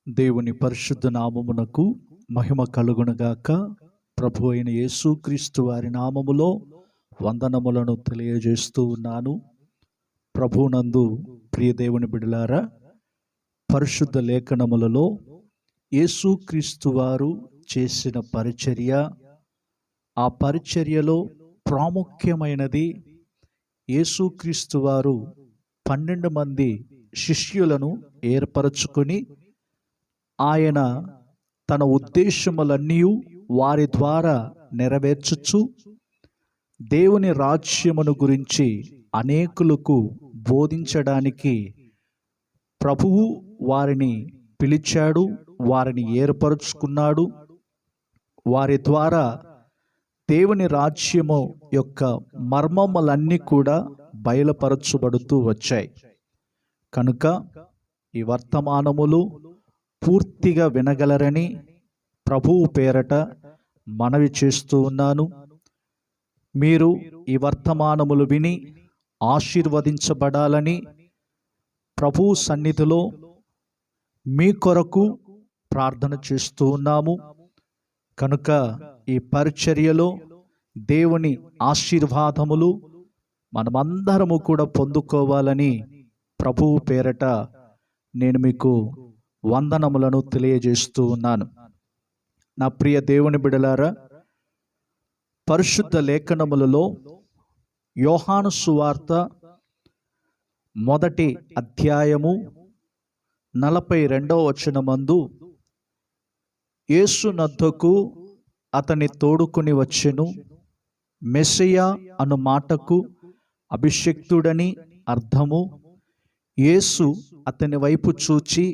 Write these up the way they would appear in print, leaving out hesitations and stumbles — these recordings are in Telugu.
దేవుని పరిశుద్ధ నామమునకు మహిమ కలుగునుగాక. ప్రభు అయిన యేసుక్రీస్తు వారి నామములో వందనములను తెలియజేస్తూ ఉన్నాను. ప్రభునందు ప్రియ దేవుని బిడ్డలారా, పరిశుద్ధ లేఖనములలో యేసుక్రీస్తు వారు చేసిన పరిచర్య, ఆ పరిచర్యలో ప్రాముఖ్యమైనది యేసుక్రీస్తు వారు 12 మంది శిష్యులను ఏర్పరచుకొని ఆయన తన ఉద్దేశములన్నీ వారి ద్వారా నెరవేర్చుచు దేవుని రాజ్యమును గురించి అనేకులకు బోధించడానికి ప్రభువు వారిని పిలిచాడు, వారిని ఏర్పరచుకున్నాడు. వారి ద్వారా దేవుని రాజ్యము యొక్క మర్మములన్నీ కూడా బయలుపరచబడుతూ వచ్చాయి. కనుక ఈ వర్తమానములు పూర్తిగా వినగలరని ప్రభువు పేరట మనవి చేస్తూ ఉన్నాను. మీరు ఈ వర్తమానములు విని ఆశీర్వదించబడాలని ప్రభువు సన్నిధిలో మీ కొరకు ప్రార్థన చేస్తూ ఉన్నాము. కనుక ఈ పరిచర్యలో దేవుని ఆశీర్వాదములు మనమందరము కూడా పొందుకోవాలని ప్రభువు పేరట నేను మీకు వందనములను తెలియజేస్తూ ఉన్నాను. నా ప్రియ దేవుని బిడ్డలారా, పరిశుద్ధ లేఖనములలో యోహాను సువార్త 1వ అధ్యాయము 42వ వచనమందు యేసు నద్దకు అతని తోడుకుని వచ్చెను. మెస్సియా అను మాటకు అభిషిక్తుడని అర్థము. యేసు అతని వైపు చూచి,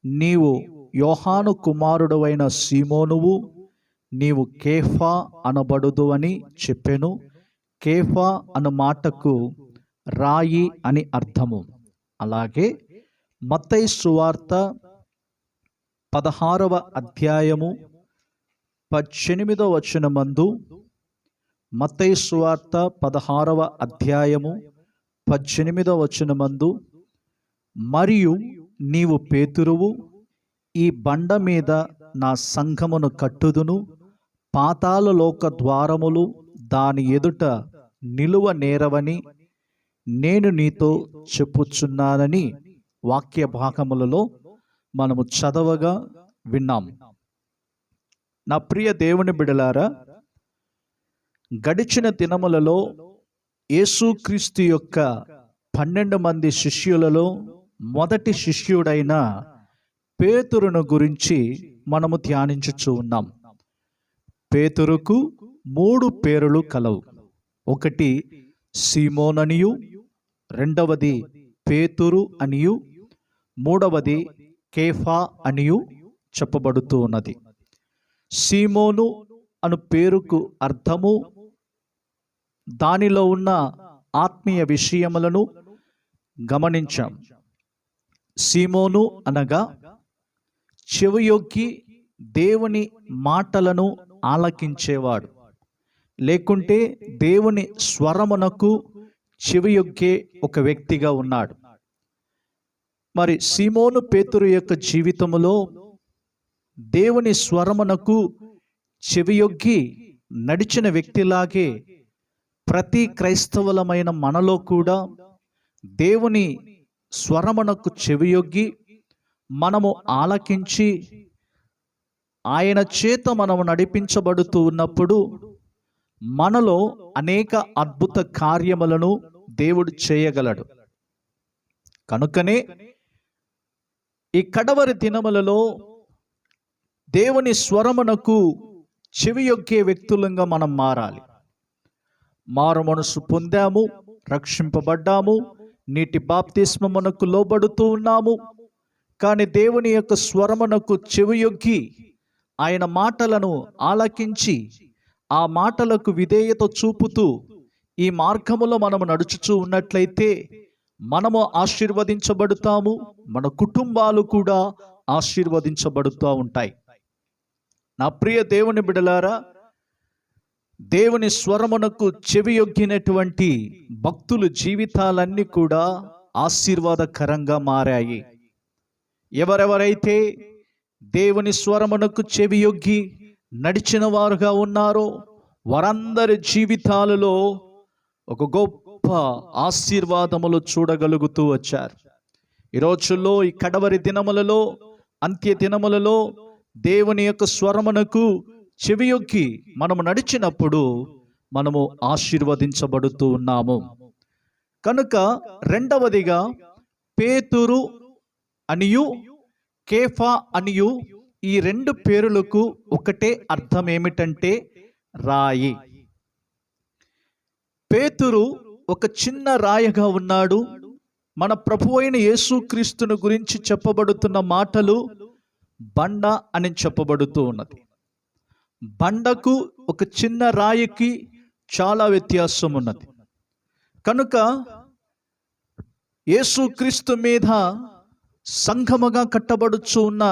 నీవు యోహాను కుమారుడవైన సీమోనువు, నీవు కేఫా అనబడుదు అని చెప్పెను. కేఫా అను మాటకు రాయి అని అర్థము. అలాగే మత్తయి సువార్త 16వ అధ్యాయము 18వ వచనమందు, మత్తయి సువార్త 16వ అధ్యాయము 18వ వచనమందు, మరియు నీవు పేతురువు, ఈ బండ మీద నా సంఘమును కట్టుదును, పాతాళలోక ద్వారములు దాని ఎదుట నిలువ నేరవని నేను నీతో చెప్పుచున్నానని వాక్య భాగములలో మనము చదవగా విన్నాం. నా ప్రియ దేవుని బిడ్డలారా, గడిచిన దినములలో యేసుక్రీస్తు యొక్క 12 మంది శిష్యులలో మొదటి శిష్యుడైన పేతురును గురించి మనము ధ్యానించుచూ ఉన్నాం. పేతురుకు 3 పేరులు కలవు. ఒకటి సీమోననియు, రెండవది పేతురు అనియు, మూడవది కేఫా అనియు చెప్పబడుతూ ఉన్నది. సీమోను అను పేరుకు అర్థము దానిలో ఉన్న ఆత్మీయ విషయములను గమనించాం. సీమోను అనగా చెవియొగ్గి దేవుని మాటలను ఆలకించేవాడు, లేకుంటే దేవుని స్వరమునకు చెవియొగ్గే ఒక వ్యక్తిగా ఉన్నాడు. మరి సీమోను పేతురు యొక్క జీవితములో దేవుని స్వరమునకు చెవియొగ్గి నడిచిన వ్యక్తిలాగే ప్రతి క్రైస్తవులమైన మనలో కూడా దేవుని స్వరమునకు చెవియొగ్గి మనము ఆలకించి ఆయన చేత మనము నడిపించబడుతూ ఉన్నప్పుడు మనలో అనేక అద్భుత కార్యములను దేవుడు చేయగలడు. కనుకనే ఈ కడవరి దినములలో దేవుని స్వరమునకు చెవియొగ్గే వ్యక్తులంగా మనం మారాలి. మారు మనసు పొందాము, రక్షింపబడ్డాము, నీటి బాప్తిస్మమునకు లోబడుతూ ఉన్నాము. కానీ దేవుని యొక్క స్వరమునకు చెవియొగ్గి ఆయన మాటలను ఆలకించి ఆ మాటలకు విధేయత చూపుతూ ఈ మార్గములో మనము నడుచుచూ ఉన్నట్లయితే మనము ఆశీర్వదించబడతాము, మన కుటుంబాలు కూడా ఆశీర్వదించబడుతూ ఉంటాయి. నా ప్రియ దేవుని బిడ్డలారా, దేవుని స్వరమునకు చెవియొగ్గినటువంటి భక్తుల జీవితాలన్నీ కూడా ఆశీర్వాదకరంగా మారాయి. ఎవరెవరైతే దేవుని స్వరమునకు చెవియొగ్గి నడిచిన వారుగా ఉన్నారో వారందరి జీవితాలలో ఒక గొప్ప ఆశీర్వాదములు చూడగలుగుతూ వచ్చారు. ఈ రోజుల్లో, ఈ కడవరి దినములలో, అంత్య దినములలో దేవుని యొక్క స్వరమునకు చెవియొగ్గి మనము నడిచినప్పుడు మనము ఆశీర్వదించబడుతూ ఉన్నాము. కనుక రెండవదిగా పేతురు అనియు కేఫా అనియు ఈ రెండు పేరులకు ఒకటే అర్థం ఏమిటంటే రాయి. పేతురు ఒక చిన్న రాయిగా ఉన్నాడు. మన ప్రభువైన యేసుక్రీస్తును గురించి చెప్పబడుతున్న మాటలు బండ అని చెప్పబడుతూ ఉన్నది. బండకు ఒక చిన్న రాయికి చాలా వ్యత్యాసం ఉన్నది. కనుక యేసుక్రీస్తు మీద సంఘముగా కట్టబడుచు ఉన్న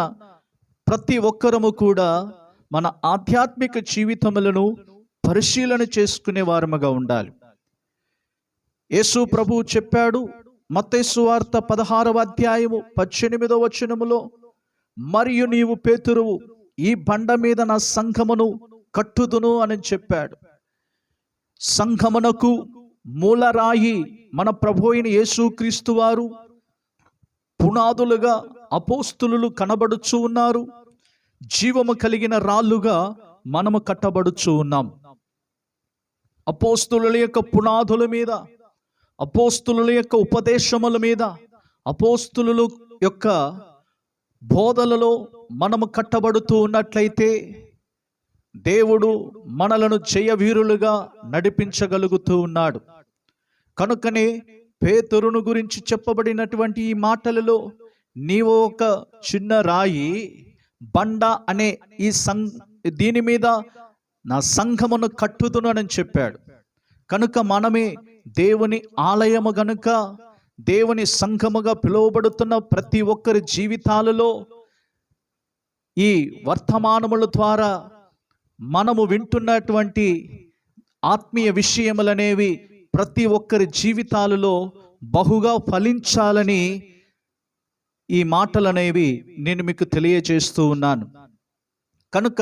ప్రతి ఒక్కరము కూడా మన ఆధ్యాత్మిక జీవితములను పరిశీలన చేసుకునే వారముగా ఉండాలి. యేసు ప్రభువు చెప్పాడు, మత్తయి సువార్త 16వ అధ్యాయము 18వ వచనములో, మరియు నీవు పేతురువు, ఈ బండ మీద నా సంఘమును కట్టుదును అని చెప్పాడు. సంఘమునకు మూలరాయి మన ప్రభువైన యేసుక్రీస్తు వారు. పునాదులుగా అపోస్తులు కనబడుచు ఉన్నారు. జీవము కలిగిన రాళ్ళుగా మనము కట్టబడుచు ఉన్నాం. అపోస్తుల యొక్క పునాదుల మీద, అపోస్తుల యొక్క ఉపదేశముల మీద, అపోస్తుల యొక్క బోధలలో మనము కట్టబడుతూ ఉన్నట్లయితే దేవుడు మనలను జయవీరులుగా నడిపించగలుగుతూ ఉన్నాడు. కనుకనే పేతురును గురించి చెప్పబడినటువంటి ఈ మాటలలో నీవు ఒక చిన్న రాయి, బండ అనే దీని మీద నా సంఘమును కట్టుదును అని చెప్పాడు. కనుక మనమే దేవుని ఆలయము గనుక, దేవుని సంఘముగా పిలువబడుతున్న ప్రతి ఒక్కరి జీవితాలలో ఈ వర్తమానముల ద్వారా మనము వింటున్నటువంటి ఆత్మీయ విషయములనేవి ప్రతి ఒక్కరి జీవితాలలో బహుగా ఫలించాలని ఈ మాటలనేవి నేను మీకు తెలియజేస్తూ ఉన్నాను. కనుక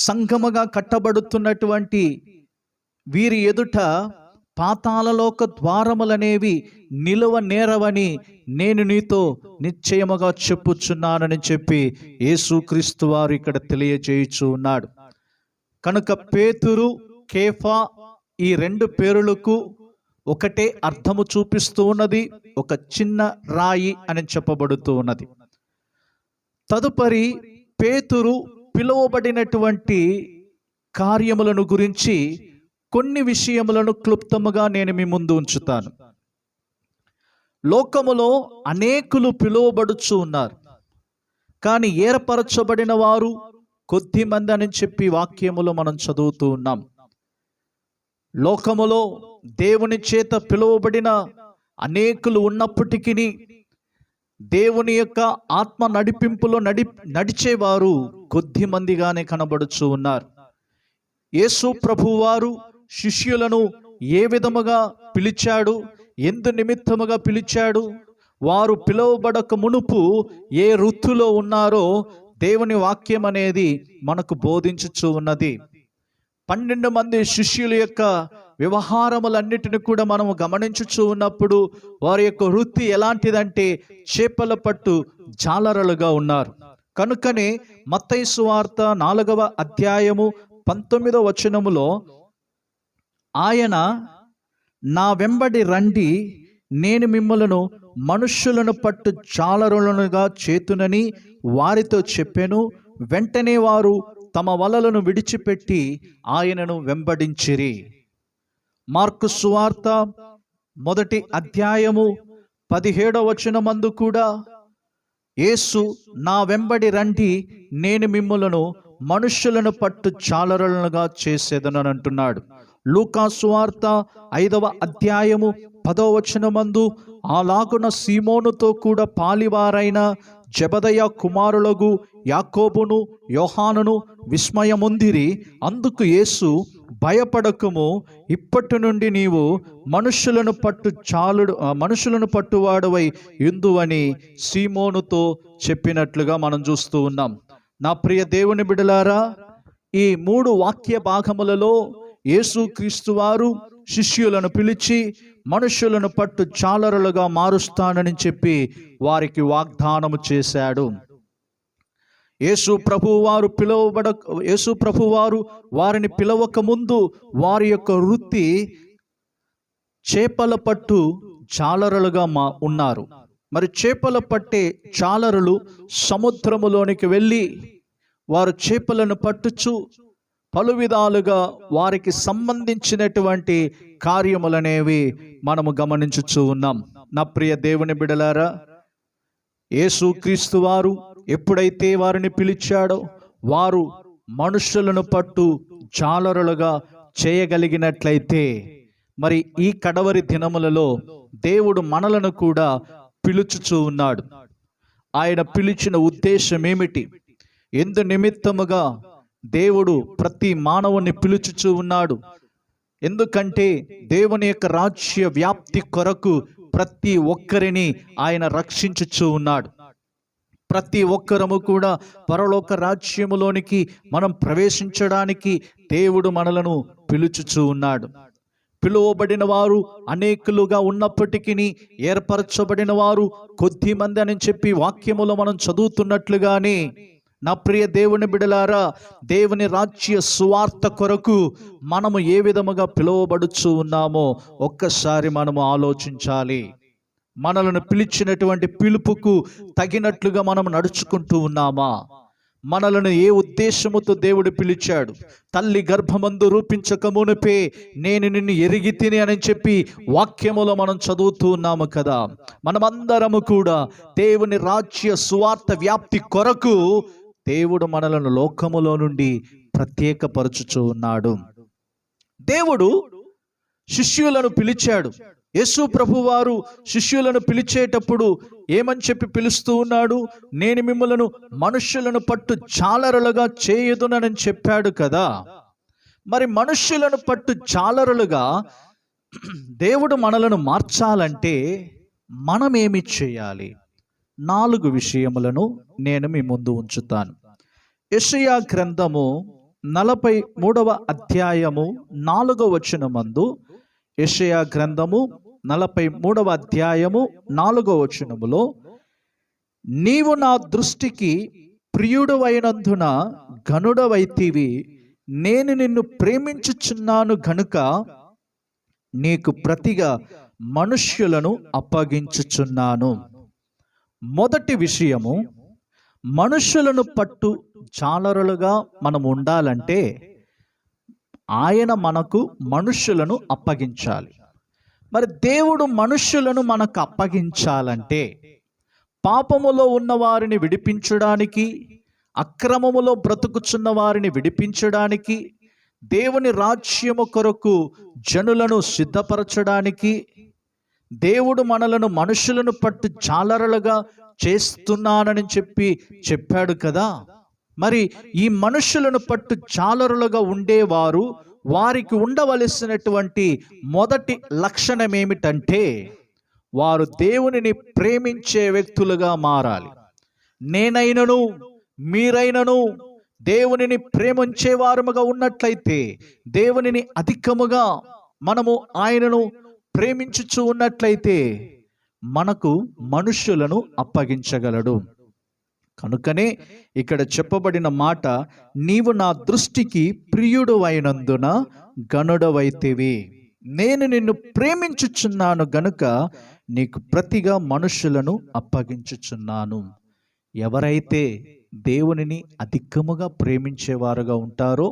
సంఘముగా కట్టబడుతున్నటువంటి వీరి ఎదుట పాతాళలోక ద్వారములనేవి నిలువ నేరవని నేను నీతో నిశ్చయముగా చెప్పుచున్నానని చెప్పి యేసుక్రీస్తు వారు ఇక్కడ తెలియజేయుచు ఉన్నాడు. కనుక పేతురు, కేఫా ఈ రెండు పేరులకు ఒకటే అర్థము చూపిస్తూ ఉన్నది, ఒక చిన్న రాయి అని చెప్పబడుతూ ఉన్నది. తదుపరి పేతురు పిలువబడినటువంటి కార్యములను గురించి కొన్ని విషయములను క్లుప్తముగా నేను మీ ముందు ఉంచుతాను. లోకములో అనేకులు పిలువబడుచు ఉన్నారు, కానీ ఏర్పరచబడిన వారు కొద్దిమంది అని చెప్పి వాక్యములో మనం చదువుతూ ఉన్నాం. లోకములో దేవుని చేత పిలువబడిన అనేకులు ఉన్నప్పటికీ దేవుని యొక్క ఆత్మ నడిపింపులో నడిచేవారు కొద్ది మందిగానే కనబడుచు ఉన్నారు. యేసు ప్రభువారు శిష్యులను ఏ విధముగా పిలిచాడు, ఎందు నిమిత్తముగా పిలిచాడు, వారు పిలువబడక మునుపు ఏ వృత్తిలో ఉన్నారో దేవుని వాక్యం అనేది మనకు బోధించుచు ఉన్నది. 12 మంది శిష్యుల యొక్క వ్యవహారములన్నిటిని కూడా మనము గమనించుచూ ఉన్నప్పుడు వారి యొక్క వృత్తి ఎలాంటిదంటే చేపల పట్టు జాలరులుగా ఉన్నారు. కనుకనే మత్తయి సువార్త 4వ అధ్యాయము 19వ వచనములో ఆయన, నా వెంబడి రండి, నేను మిమ్మలను మనుష్యులను పట్టు జాలరులనుగా చేతునని వారితో చెప్పెను. వెంటనే వారు తమ వలలను విడిచిపెట్టి ఆయనను వెంబడించిరి. మార్కు సువార్త 1వ అధ్యాయము 17వ వచనమందు కూడా యేసు, నా వెంబడి రండి, నేను మిమ్ములను మనుష్యులను పట్టు జాలరులనుగా చేసేదను అంటున్నాడు. లూకా సువార్త 5వ అధ్యాయము 10వ వచనమందు, అలాగున సీమోనుతో కూడా పాలివారైన జెబెదయి కుమారులగు యాకోబును యోహానును విస్మయముందిరి. అందుకు యేసు, భయపడకుము, ఇప్పటి నుండి నీవు మనుషులను పట్టువాడవై యుందువని సీమోనుతో చెప్పినట్లుగా మనం చూస్తూ ఉన్నాం. నా ప్రియ దేవుని బిడ్డలారా, ఈ 3 వాక్య భాగములలో యేసుక్రీస్తు వారు శిష్యులను పిలిచి మనుషులను పట్టు చాలరులుగా మారుస్తానని చెప్పి వారికి వాగ్దానము చేశాడు. యేసు ప్రభువారు వారిని పిలవక ముందు వారి యొక్క వృత్తి చేపల పట్టు చాలరులుగా ఉన్నారు. మరి చేపల పట్టే చాలరులు సముద్రములోనికి వెళ్ళి వారు చేపలను పట్టుచు పలు విధాలుగా వారికి సంబంధించినటువంటి కార్యములనేవి మనము గమనించుచూ ఉన్నాం. నా ప్రియ దేవుని బిడలారా, యేసుక్రీస్తు వారు ఎప్పుడైతే వారిని పిలిచాడో వారు మనుషులను పట్టు జాలరులుగా చేయగలిగినట్లయితే, మరి ఈ కడవరి దినములలో దేవుడు మనలను కూడా పిలుచుచూ ఉన్నాడు. ఆయన పిలిచిన ఉద్దేశం ఏమిటి? ఎందు నిమిత్తముగా దేవుడు ప్రతి మానవుని పిలుచుచూ ఉన్నాడు? ఎందుకంటే దేవుని యొక్క రాజ్య వ్యాప్తి కొరకు ప్రతి ఒక్కరిని ఆయన రక్షించుచూ ఉన్నాడు. ప్రతి ఒక్కరము కూడా పరలోక రాజ్యములోనికి మనం ప్రవేశించడానికి దేవుడు మనలను పిలుచుచూ ఉన్నాడు. పిలువబడిన వారు అనేకులుగా ఉన్నప్పటికీ ఏర్పరచబడిన వారు కొద్ది మంది అని చెప్పి వాక్యములో మనం చదువుతున్నట్లుగానే, నా ప్రియ దేవుని బిడలారా, దేవుని రాజ్య సువార్త కొరకు మనము ఏ విధముగా పిలువబడుచు ఉన్నామో ఒక్కసారి మనము ఆలోచించాలి. మనలను పిలిచినటువంటి పిలుపుకు తగినట్లుగా మనం నడుచుకుంటూ ఉన్నామా? మనలను ఏ ఉద్దేశముతో దేవుడు పిలిచాడు? తల్లి గర్భమందు రూపించక మునిపే నేను నిన్ను ఎరిగి తిని అని చెప్పి వాక్యములో మనం చదువుతూ ఉన్నాము కదా. మనమందరము కూడా దేవుని రాజ్య సువార్త వ్యాప్తి కొరకు దేవుడు మనలను లోకములో నుండి ప్రత్యేకపరచుచూ ఉన్నాడు. దేవుడు శిష్యులను పిలిచాడు. యేసు ప్రభువారు శిష్యులను పిలిచేటప్పుడు ఏమని చెప్పి పిలుస్తూ ఉన్నాడు? నేను మిమ్మలను మనుష్యులను పట్టు జాలరులుగా చేయుదునని చెప్పాడు కదా. మరి మనుష్యులను పట్టు జాలరులుగా దేవుడు మనలను మార్చాలంటే మనమేమి చేయాలి? 4 విషయములను నేను మీ ముందు ఉంచుతాను. యెషయా గ్రంథము 43వ అధ్యాయము 4వ వచనమందు, యెషయా గ్రంథము 43వ అధ్యాయము 4వ వచనములో, నీవు నా దృష్టికి ప్రియుడవైనందున ఘనుడవైతివి, నేను నిన్ను ప్రేమించుచున్నాను గనుక నీకు ప్రతిగా మనుష్యులను అప్పగించుచున్నాను. మొదటి విషయము, మనుషులను పట్టు జాలరులుగా మనం ఉండాలంటే ఆయన మనకు మనుషులను అప్పగించాలి. మరి దేవుడు మనుష్యులను మనకు అప్పగించాలంటే పాపములో ఉన్న వారిని విడిపించడానికి, అక్రమములో బ్రతుకుచున్న వారిని విడిపించడానికి, దేవుని రాజ్యము కొరకు జనులను సిద్ధపరచడానికి దేవుడు మనలను మనుషులను పట్టు జాలరులుగా చేస్తున్నానని చెప్పాడు కదా. మరి ఈ మనుషులను పట్టు జాలరులుగా ఉండేవారు వారికి ఉండవలసినటువంటి మొదటి లక్షణం ఏమిటంటే, వారు దేవునిని ప్రేమించే వ్యక్తులుగా మారాలి. నేనైనను మీరైనను దేవునిని ప్రేమించే వారముగా ఉన్నట్లయితే, దేవునిని అధికముగా మనము ఆయనను ప్రేమించుచు ఉన్నట్లయితే మనకు మనుష్యులను అప్పగించగలడు. కనుకనే ఇక్కడ చెప్పబడిన మాట, నీవు నా దృష్టికి ప్రియుడు అయినందున గనుడవైతివి, నేను నిన్ను ప్రేమించుచున్నాను గనుక నీకు ప్రతిగా మనుష్యులను అప్పగించుచున్నాను. ఎవరైతే దేవునిని అధికముగా ప్రేమించేవారుగా ఉంటారో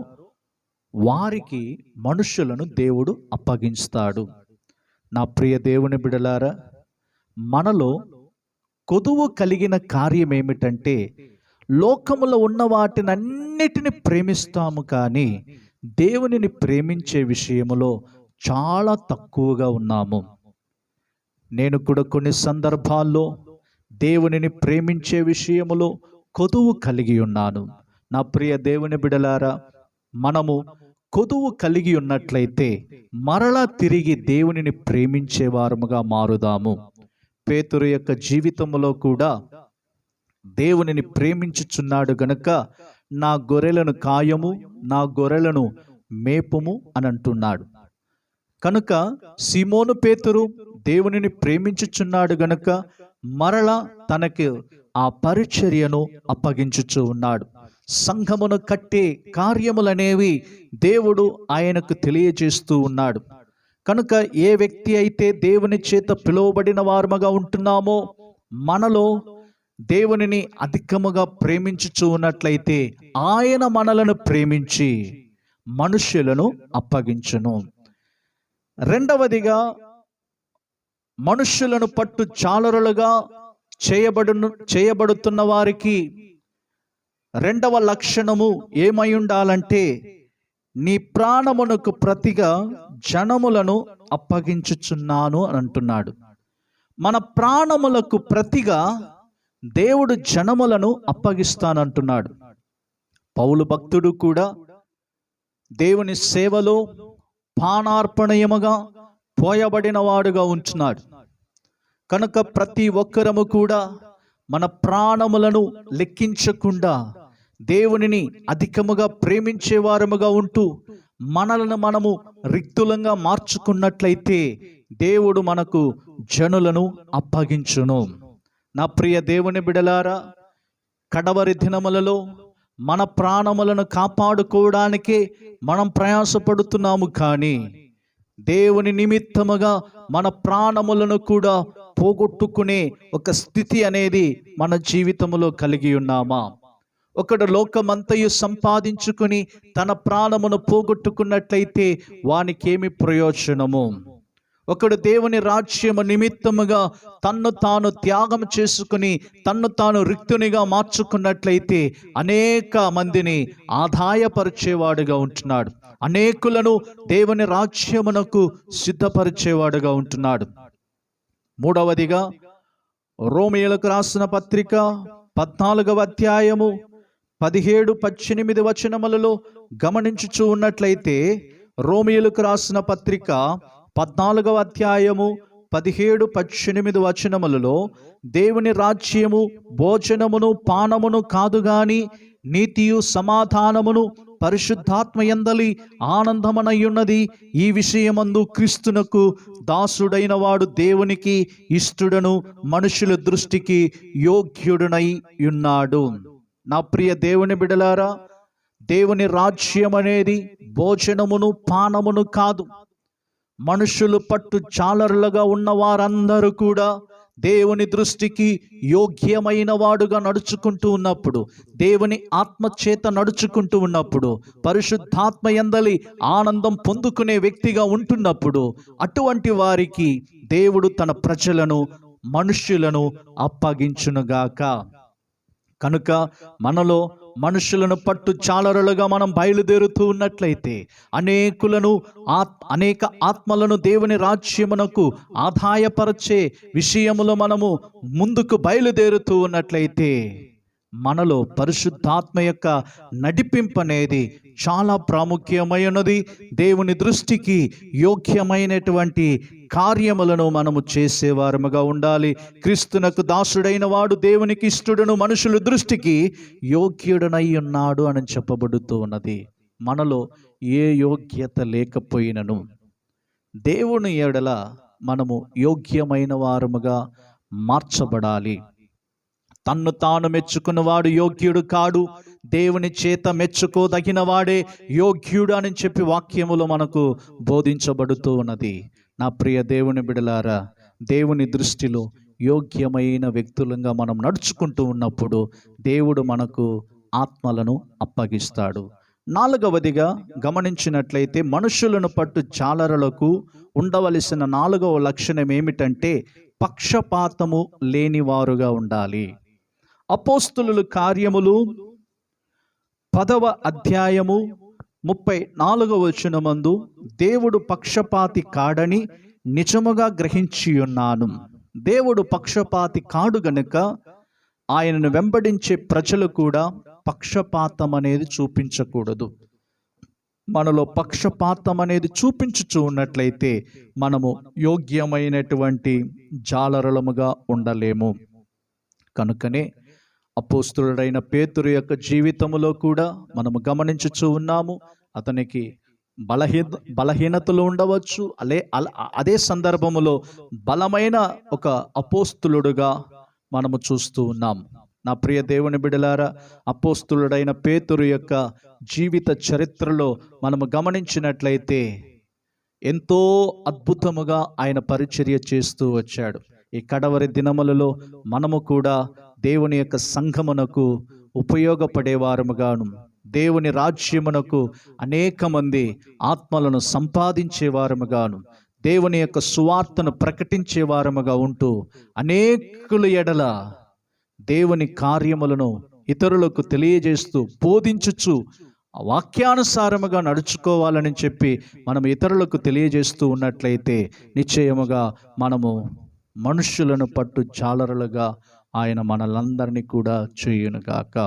వారికి మనుష్యులను దేవుడు అప్పగిస్తాడు. నా ప్రియ దేవుని బిడలారా, మనలో కొదువు కలిగిన కార్యం ఏమిటంటే, లోకములో ఉన్న వాటినన్నిటిని ప్రేమిస్తాము, కానీ దేవునిని ప్రేమించే విషయములో చాలా తక్కువగా ఉన్నాము. నేను కూడా కొన్ని సందర్భాల్లో దేవునిని ప్రేమించే విషయములో కొదువు కలిగి ఉన్నాను. నా ప్రియ దేవుని బిడలారా, మనము కొదువు కలిగి ఉన్నట్లయితే మరలా తిరిగి దేవునిని ప్రేమించే వారముగా మారుదాము. పేతురు యొక్క జీవితంలో కూడా దేవునిని ప్రేమించుచున్నాడు గనుక నా గొర్రెలను కాయము, నా గొర్రెలను మేపుము అని అంటున్నాడు. కనుక సీమోను పేతురు దేవునిని ప్రేమించుచున్నాడు గనుక మరలా తనకి ఆ పరిచర్యను అప్పగించుచూ ఉన్నాడు. సంఘమును కట్టే కార్యములనేవి దేవుడు ఆయనకు తెలియజేస్తూ ఉన్నాడు. కనుక ఏ వ్యక్తి అయితే దేవుని చేత పిలువబడిన వారముగా ఉంటున్నామో, మనలో దేవునిని అధికముగా ప్రేమించుచూ ఉన్నట్లయితే ఆయన మనలను ప్రేమించి మనుష్యులను అప్పగించును. రెండవదిగా, మనుష్యులను పట్టు జాలరులుగా చేయబడుతున్న వారికి రెండవ లక్షణము ఏమై ఉండాలంటే, నీ ప్రాణమునకు ప్రతిగా జనములను అప్పగించుచున్నాను అని అంటున్నాడు. మన ప్రాణములకు ప్రతిగా దేవుడు జనములను అప్పగిస్తానంటున్నాడు. పౌలు భక్తుడు కూడా దేవుని సేవలో పానార్పణయముగా పోయబడిన వాడుగా ఉంటున్నాడు. కనుక ప్రతి ఒక్కరము కూడా మన ప్రాణములను లెక్కించకుండా దేవునిని అధికముగా ప్రేమించే వారముగా ఉంటూ మనలను మనము రిక్తులంగా మార్చుకున్నట్లయితే దేవుడు మనకు జనులను అప్పగించును. నా ప్రియ దేవుని బిడలారా, కడవరి దినములలో మన ప్రాణములను కాపాడుకోవడానికే మనం ప్రయాసపడుతున్నాము. కానీ దేవుని నిమిత్తముగా మన ప్రాణములను కూడా పోగొట్టుకునే ఒక స్థితి అనేది మన జీవితంలో కలిగి ఉన్నామా? ఒకడు లోకమంతయు సంపాదించుకుని తన ప్రాణమును పోగొట్టుకున్నట్లయితే వానికేమి ప్రయోజనము? ఒకడు దేవుని రాజ్యము నిమిత్తముగా తన్ను తాను త్యాగం చేసుకుని తన్ను తాను రిక్తునిగా మార్చుకున్నట్లయితే అనేక మందిని ఆదాయపరిచేవాడుగా ఉంటున్నాడు. అనేకులను దేవుని రాజ్యమునకు సిద్ధపరిచేవాడుగా ఉంటున్నాడు. మూడవదిగా, రోమీయులకు రాసిన పత్రిక 14వ అధ్యాయము 17-18 వచనములలో గమనించుచూ ఉన్నట్లయితే, రోమీయులకు రాసిన పత్రిక 14వ అధ్యాయము 17-18 వచనములలో దేవుని రాజ్యము భోజనమును పానమును కాదు గాని నీతియు సమాధానమును పరిశుద్ధాత్మ యందలి ఆనందమనయున్నది. ఈ విషయమందు క్రీస్తునకు దాసుడైన వాడు దేవునికి ఇష్టడును మనుషుల దృష్టికి యోగ్యుడునై ఉన్నాడు. నా ప్రియ దేవుని బిడలారా, దేవుని రాజ్యం అనేది భోజనమును పానమును కాదు. మనుషులు పట్టు జాలరులుగా ఉన్న వారందరూ కూడా దేవుని దృష్టికి యోగ్యమైన వాడుగా నడుచుకుంటూ ఉన్నప్పుడు, దేవుని ఆత్మచేత నడుచుకుంటూ ఉన్నప్పుడు, పరిశుద్ధాత్మ యందలి ఆనందం పొందుకునే వ్యక్తిగా ఉంటున్నప్పుడు, అటువంటి వారికి దేవుడు తన ప్రజలను మనుష్యులను అప్పగించునుగాక. కనుక మనలో మనుషులను పట్టు చాలరులుగా మనం బయలుదేరుతూ ఉన్నట్లయితే అనేక ఆత్మలను దేవుని రాజ్యమునకు ఆదాయపరచే విషయములో మనము ముందుకు బయలుదేరుతూ ఉన్నట్లయితే మనలో పరిశుద్ధాత్మ యొక్క నడిపింపు అనేది చాలా ప్రాముఖ్యమైనది. దేవుని దృష్టికి యోగ్యమైనటువంటి కార్యములను మనము చేసేవారముగా ఉండాలి. క్రీస్తునకు దాసుడైన వాడు దేవునికి ఇష్టడును మనుషుల దృష్టికి యోగ్యుడనై ఉన్నాడు అని చెప్పబడుతూ ఉన్నది. మనలో ఏ యోగ్యత లేకపోయినను దేవుని ఎడల మనము యోగ్యమైన వారముగా మార్చబడాలి. తన్ను తాను మెచ్చుకున్నవాడు యోగ్యుడు కాడు, దేవుని చేత మెచ్చుకోదగిన వాడే యోగ్యుడు అని చెప్పి వాక్యములో మనకు బోధించబడుతూ ఉన్నది. నా ప్రియ దేవుని బిడలారా, దేవుని దృష్టిలో యోగ్యమైన వ్యక్తులంగా మనం నడుచుకుంటూ ఉన్నప్పుడు దేవుడు మనకు ఆత్మలను అప్పగిస్తాడు. నాలుగవదిగా గమనించినట్లయితే, మనుషులను పట్టు జాలరులకు ఉండవలసిన 4వ లక్షణం ఏమిటంటే పక్షపాతము లేనివారుగా ఉండాలి. అపోస్తులుల కార్యములు 10వ అధ్యాయము 34వ వచనమందు దేవుడు పక్షపాతి కాడని నిజముగా గ్రహించి ఉన్నాను. దేవుడు పక్షపాతి కాడు గనుక ఆయనను వెంబడించే ప్రజలు కూడా పక్షపాతం అనేది చూపించకూడదు. మనలో పక్షపాతం అనేది చూపించుచూ ఉన్నట్లయితే మనము యోగ్యమైనటువంటి జాలరులముగా ఉండలేము. కనుకనే అపోస్తులుడైన పేతురు యొక్క జీవితములో కూడా మనము గమనించుచూ ఉన్నాము. అతనికి బలహీనతలు ఉండవచ్చు, అదే సందర్భములో బలమైన ఒక అపోస్తులుడుగా మనము చూస్తూ ఉన్నాం. నా ప్రియ దేవుని బిడ్డలారా, అపోస్తులుడైన పేతురు యొక్క జీవిత చరిత్రలో మనము గమనించినట్లయితే ఎంతో అద్భుతముగా ఆయన పరిచర్య చేస్తూ వచ్చాడు. ఈ కడవరి దినములలో మనము కూడా దేవుని యొక్క సంఘమునకు ఉపయోగపడేవారముగాను, దేవుని రాజ్యమునకు అనేక మంది ఆత్మలను సంపాదించేవారముగాను, దేవుని యొక్క సువార్తను ప్రకటించేవారముగా ఉంటూ అనేకుల ఎడల దేవుని కార్యములను ఇతరులకు తెలియజేస్తూ బోధించుచు వాక్యానుసారముగా నడుచుకోవాలని చెప్పి మనం ఇతరులకు తెలియజేస్తూ ఉన్నట్లయితే నిశ్చయముగా మనము మనుష్యులను పట్టు జాలరులుగా ఆయన మనలందరినీ కూడా చేయునుగాక.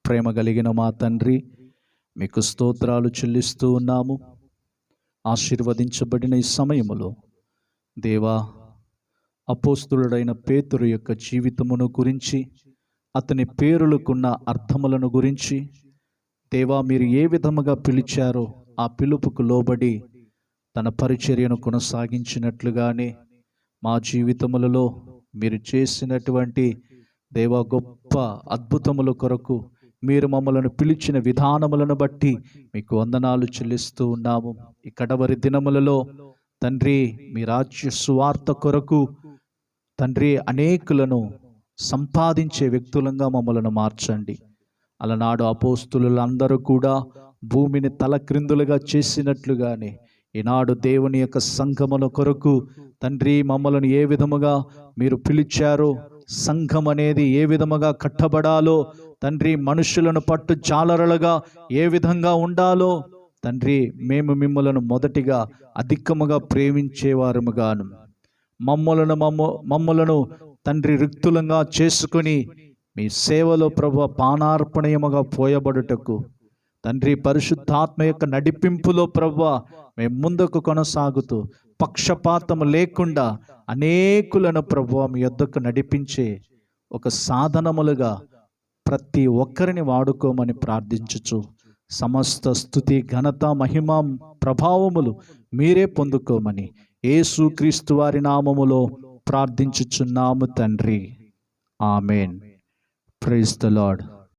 ప్రేమ కలిగిన మా తండ్రి, మీకు స్తోత్రాలు చెల్లిస్తూ ఉన్నాము. ఆశీర్వదించబడిన ఈ సమయములో దేవా, అపోస్తులుడైన పేతురు యొక్క జీవితమును గురించి, అతని పేరులకున్న అర్థములను గురించి దేవా, మీరు ఏ విధముగా పిలిచారో ఆ పిలుపుకు లోబడి తన పరిచర్యను కొనసాగించినట్లుగానే మా జీవితములలో మీరు చేసినటువంటి దేవా గొప్ప అద్భుతముల కొరకు మీరు మమ్మలను పిలిచిన విధానములను బట్టి మీకు వందనాలు చెల్లిస్తూ ఉన్నాము. ఈ కడవరి దినములలో తండ్రి, మీ రాజ్య సువార్త కొరకు తండ్రి అనేకులను సంపాదించే వ్యక్తులంగా మమ్మలను మార్చండి. అలనాడు అపోస్తులందరూ కూడా భూమిని తలక్రిందులుగా చేసినట్లుగానే ఈనాడు దేవుని యొక్క సంఘముల కొరకు తండ్రి మమ్మలను ఏ విధముగా మీరు పిలిచారో, సంఘం అనేది ఏ విధముగా కట్టబడాలో, తండ్రి మనుషులను పట్టు జాలరులుగా ఏ విధంగా ఉండాలో తండ్రి, మేము మిమ్మలను మొదటిగా అధికముగా ప్రేమించేవారముగాను, మమ్మలను తండ్రి రిక్తులంగా చేసుకుని మీ సేవలో ప్రభువా పానార్పణయముగా పోయబడుటకు తండ్రి పరిశుద్ధాత్మ యొక్క నడిపింపులో ప్రభువా మేము ముందుకు కొనసాగుతూ పక్షపాతం లేకుండా అనేకులను ప్రభువా మీ యొద్దకు నడిపించే ఒక సాధనములుగా ప్రతి ఒక్కరిని వాడుకోమని ప్రార్థించుచు సమస్త స్తుతి ఘనత మహిమ ప్రభావములు మీరే పొందుకోమని యేసుక్రీస్తు వారి నామములో ప్రార్థించుచున్నాము తండ్రి. ఆమెన్. Praise the lord.